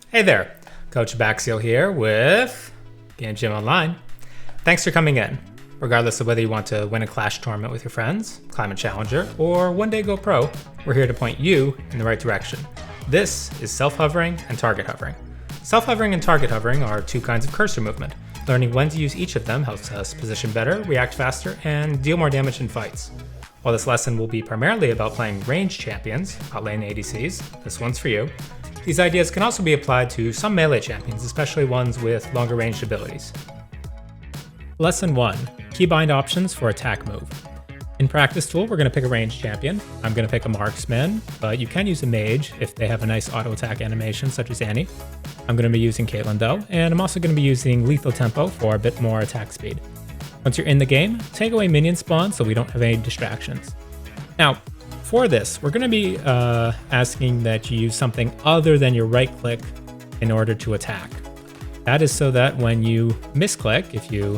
Hey there, Coach Abaxial here with Game Gym Online. Thanks for coming in. Regardless of whether you want to win a Clash tournament with your friends, climb a challenger, or one day go pro, we're here to point you in the right direction. This is self-hovering and target hovering. Self-hovering and target hovering are two kinds of cursor movement. Learning when to use each of them helps us position better, react faster, and deal more damage in fights. While this lesson will be primarily about playing ranged champions, bot lane ADCs, this one's for you. These ideas can also be applied to some melee champions, especially ones with longer ranged abilities. Lesson 1. Keybind options for attack move. In practice tool, we're going to pick a ranged champion. I'm going to pick a marksman, but you can use a mage if they have a nice auto attack animation, such as Annie. I'm going to be using Caitlyn though, and I'm also going to be using lethal tempo for a bit more attack speed. Once you're in the game, take away minion spawn so we don't have any distractions. Now, for this, we're going to be asking that you use something other than your right click in order to attack. That is so that when you misclick, if you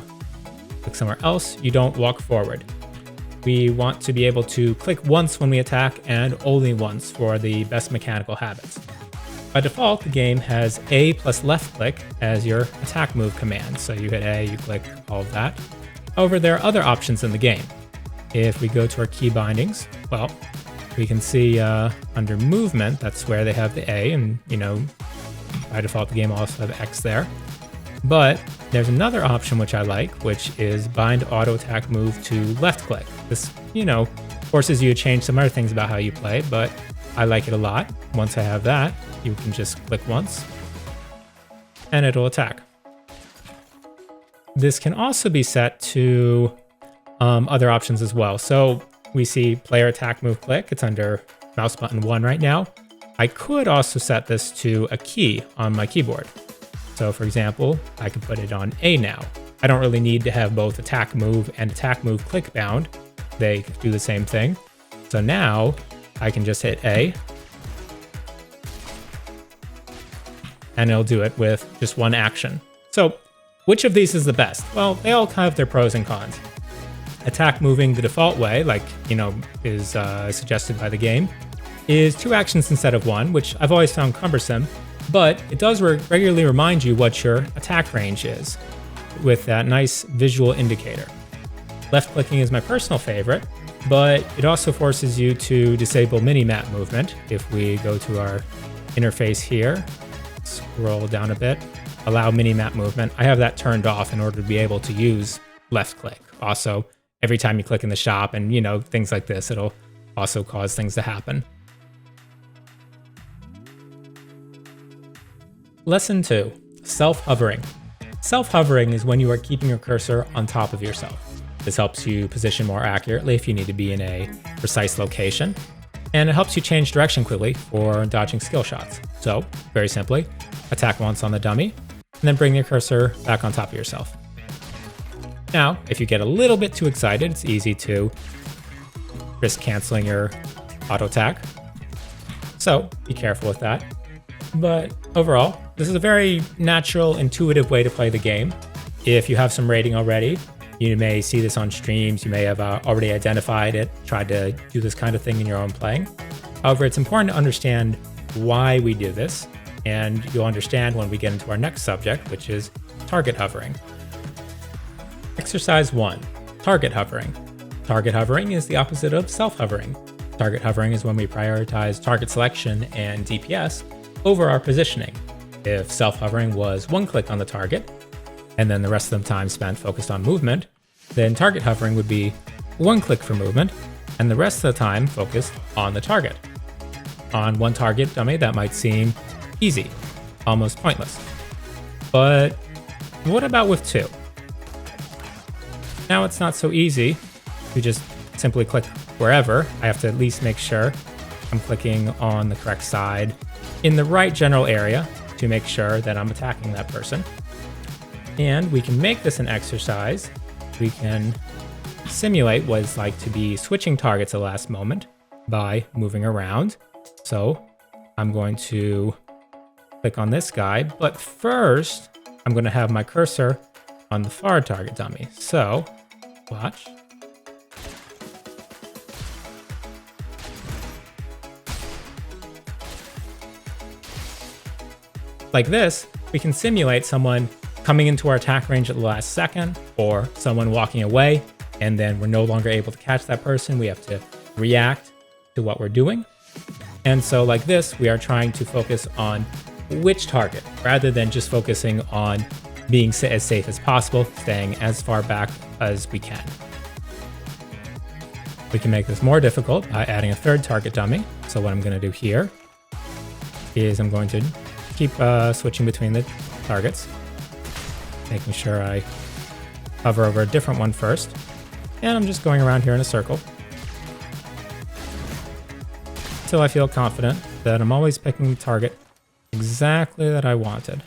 click somewhere else, you don't walk forward. We want to be able to click once when we attack and only once for the best mechanical habits. By default, the game has A plus left click as your attack move command. So you hit A, you click all of that. However, there are other options in the game. If we go to our key bindings, well, we can see under movement, that's where they have the A, and by default the game also have X there. But there's another option which I like, which is bind auto attack move to left click. This, forces you to change some other things about how you play, but I like it a lot. Once I have that, you can just click once and it'll attack. This can also be set to other options as well. So we see player attack move click. It's under mouse button 1 right now. I could also set this to a key on my keyboard. So for example, I can put it on A now. I don't really need to have both attack move and attack move click bound. They do the same thing. So now I can just hit A and it'll do it with just one action. So which of these is the best? Well, they all have their pros and cons. Attack moving the default way, like, is suggested by the game, is 2 actions instead of 1, which I've always found cumbersome, but it does regularly remind you what your attack range is with that nice visual indicator. Left clicking is my personal favorite, but it also forces you to disable mini-map movement. If we go to our interface here, scroll down a bit, allow mini-map movement. I have that turned off in order to be able to use left click. Also, every time you click in the shop and, things like this, it'll also cause things to happen. Lesson 2, self-hovering. Self-hovering is when you are keeping your cursor on top of yourself. This helps you position more accurately if you need to be in a precise location, and it helps you change direction quickly for dodging skill shots. So, very simply, attack once on the dummy, and then bring your cursor back on top of yourself. Now, if you get a little bit too excited, it's easy to risk canceling your auto attack. So be careful with that. But overall, this is a very natural, intuitive way to play the game. If you have some rating already, you may see this on streams, you may have already identified it, tried to do this kind of thing in your own playing. However, it's important to understand why we do this, and you'll understand when we get into our next subject, which is target hovering. Exercise 1, target hovering. Target hovering is the opposite of self-hovering. Target hovering is when we prioritize target selection and DPS over our positioning. If self-hovering was 1 click on the target, and then the rest of the time spent focused on movement, then target hovering would be 1 click for movement, and the rest of the time focused on the target. On one target dummy, that might seem easy, almost pointless. But what about with 2? Now it's not so easy to just simply click wherever. I have to at least make sure I'm clicking on the correct side in the right general area to make sure that I'm attacking that person. And we can make this an exercise. We can simulate what it's like to be switching targets at the last moment by moving around. So I'm going to click on this guy, but first I'm going to have my cursor on the far target dummy. So watch. Like this, we can simulate someone coming into our attack range at the last second, or someone walking away, and then we're no longer able to catch that person. We have to react to what we're doing. And so like this, we are trying to focus on which target, rather than just focusing on being as safe as possible, staying as far back as we can. We can make this more difficult by adding a third target dummy. So what I'm going to do here is I'm going to keep switching between the targets, making sure I hover over a different one first. And I'm just going around here in a circle until I feel confident that I'm always picking the target exactly that I wanted.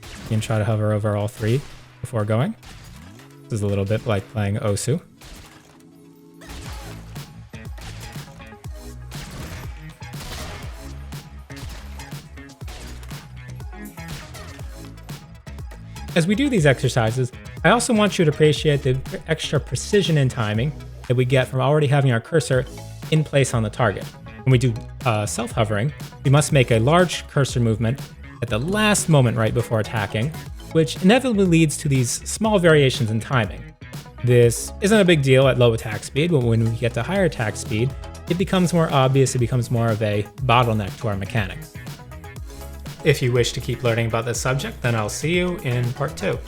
You can try to hover over all three before going. This is a little bit like playing Osu. As we do these exercises, I also want you to appreciate the extra precision and timing that we get from already having our cursor in place on the target. When we do self-hovering, we must make a large cursor movement at the last moment right before attacking, which inevitably leads to these small variations in timing. This isn't a big deal at low attack speed, but when we get to higher attack speed, it becomes more obvious, it becomes more of a bottleneck to our mechanics. If you wish to keep learning about this subject, then I'll see you in part 2.